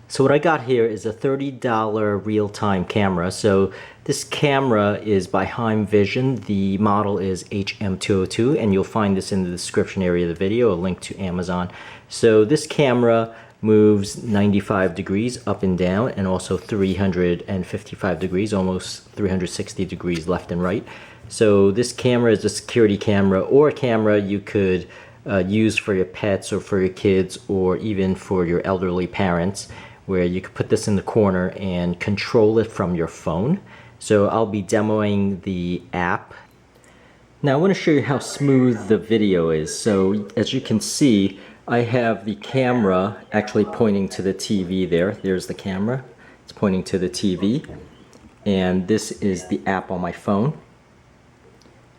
So what I got here is a $30 real-time camera. So this camera is by Heimvision. The model is HM202, and you'll find this in the description area of the video, a link to Amazon. So this camera moves 95 degrees up and down, and also 355 degrees, almost 360 degrees left and right. So this camera is a security camera, or a camera you could use for your pets or for your kids, or even for your elderly parents, where you could put this in the corner and control it from your phone. So I'll be demoing the app. Now I want to show you how smooth the video is. So as you can see, I have the camera actually pointing to the TV there. There's the camera. It's pointing to the TV. And this is the app on my phone.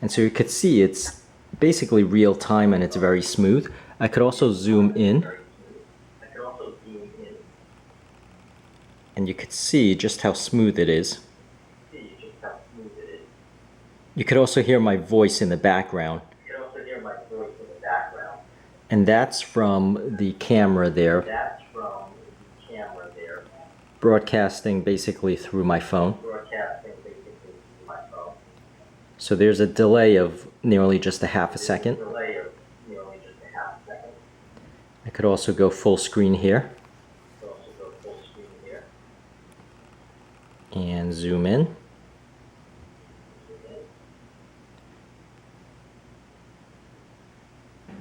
And so you could see it's basically real time and it's very smooth. I could also zoom in. And you could see just how smooth it is. You could also hear my voice in the background. And that's from the camera there. Broadcasting basically through my phone. So there's a delay of nearly just a half a second. I could also go full screen here. And zoom in.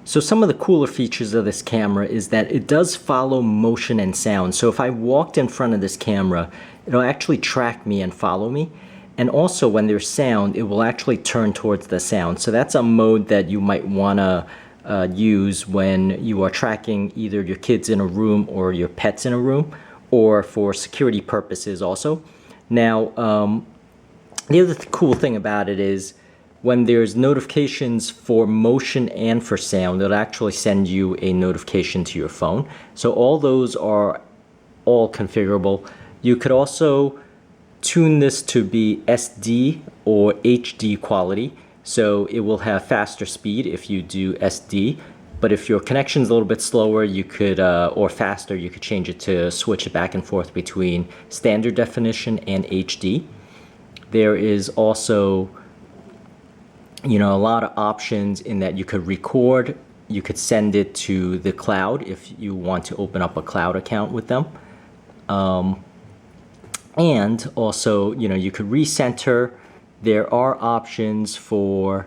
So some of the cooler features of this camera is that it does follow motion and sound. So if I walked in front of this camera, it'll actually track me and follow me. And also when there's sound, it will actually turn towards the sound. So that's a mode that you might want to use when you are tracking either your kids in a room or your pets in a room, or for security purposes also. Now, the other cool thing about it is when there's notifications for motion and for sound, it'll actually send you a notification to your phone. So all those are all configurable. You could also tune this to be SD or HD quality. So it will have faster speed if you do SD. But if your connection's a little bit slower, you could, or faster, you could change it to switch it back and forth between standard definition and HD. There is also, a lot of options in that you could record, you could send it to the cloud if you want to open up a cloud account with them. And also, you could recenter. There are options for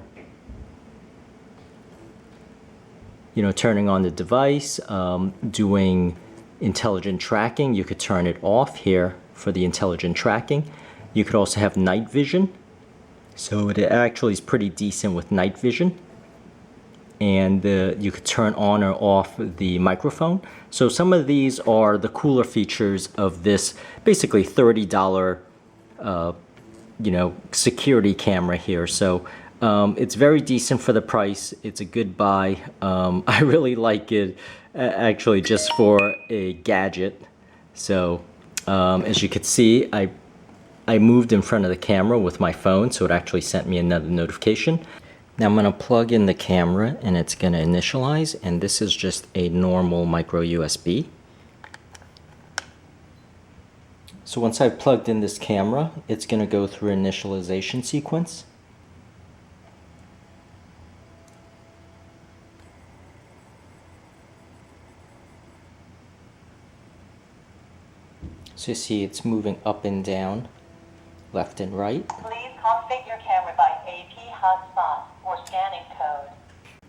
turning on the device, doing intelligent tracking. You could turn it off here for the intelligent tracking. You could also have night vision. So it actually is pretty decent with night vision. And you could turn on or off the microphone. So some of these are the cooler features of this basically $30 security camera here. So it's very decent for the price. It's a good buy. I really like it actually just for a gadget. So as you can see, I moved in front of the camera with my phone, so it actually sent me another notification. Now I'm going to plug in the camera and it's going to initialize, and this is just a normal micro USB. So once I've plugged in this camera, it's going to go through an initialization sequence. So you see it's moving up and down, left and right. Please configure camera by AP hotspot or scanning code.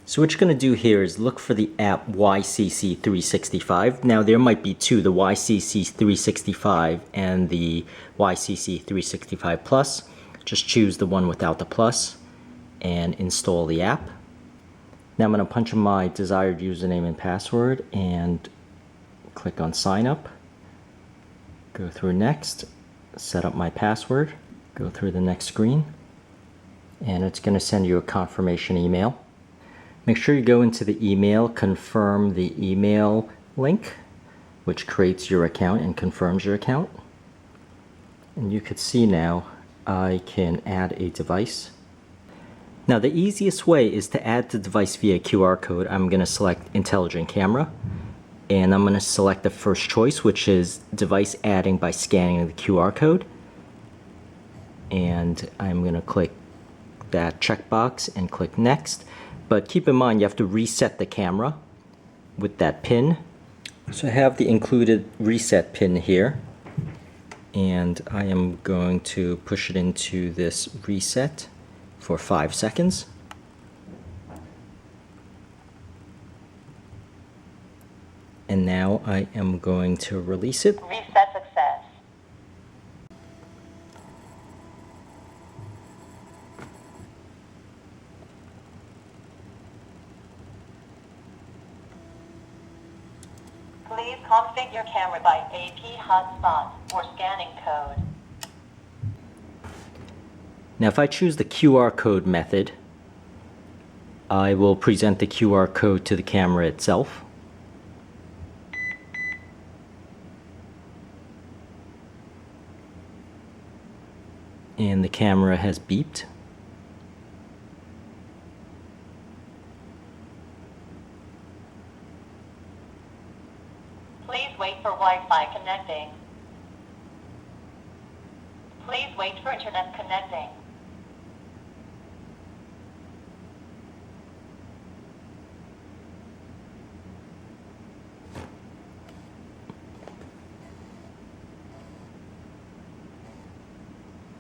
So what you're going to do here is look for the app YCC365. Now there might be two, the YCC365 and the YCC365 Plus. Just choose the one without the plus and install the app. Now I'm going to punch in my desired username and password and click on sign up. Go through next, set up my password, go through the next screen, and it's going to send you a confirmation email. Make sure you go into the email, confirm the email link, which creates your account and confirms your account. And you could see now I can add a device. Now the easiest way is to add the device via QR code. I'm going to select intelligent camera, And I'm going to select the first choice, which is device adding by scanning the QR code. And I'm going to click that checkbox and click next. But keep in mind you have to reset the camera with that pin. So I have the included reset pin here, and I am going to push it into this reset for 5 seconds. And now I am going to release it. Reset success. Please configure your camera by AP hotspot or scanning code. Now if I choose the QR code method, I will present the QR code to the camera itself. And the camera has beeped. Please wait for Wi-Fi connecting. Please wait for internet connecting.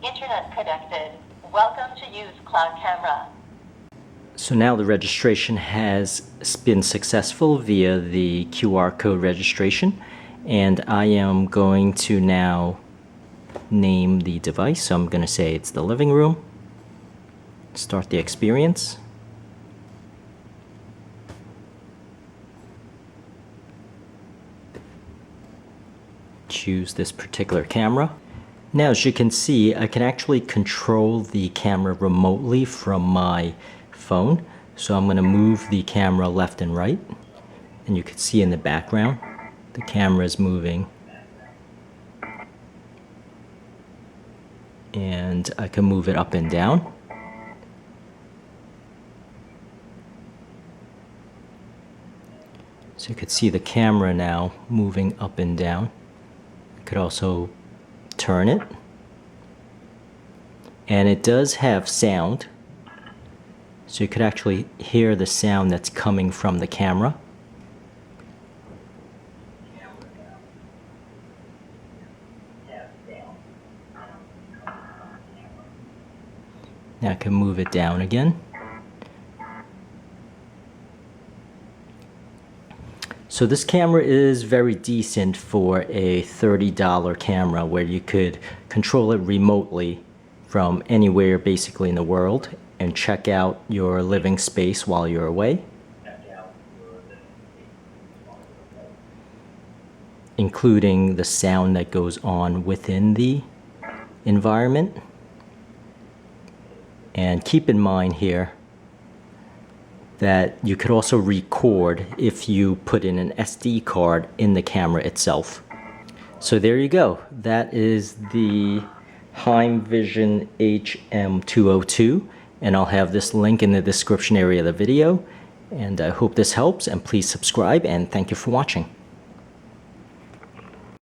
Internet connected. Welcome to use cloud camera. So now the registration has been successful via the QR code registration, and I am going to now name the device. So I'm going to say it's the living room. Start the experience. Choose this particular camera. Now, as you can see, I can actually control the camera remotely from my phone. So I'm going to move the camera left and right. And you can see in the background, the camera is moving. And I can move it up and down. So you could see the camera now moving up and down. You could also turn it, and it does have sound, so you could actually hear the sound that's coming from the camera. Now I can move it down again. So this camera is very decent for a $30 camera where you could control it remotely from anywhere basically in the world and check out your living space while you're away, including the sound that goes on within the environment. And keep in mind here that you could also record if you put in an SD card in the camera itself. So there you go. That is the Heimvision HM202, and I'll have this link in the description area of the video. And I hope this helps, and please subscribe, and thank you for watching.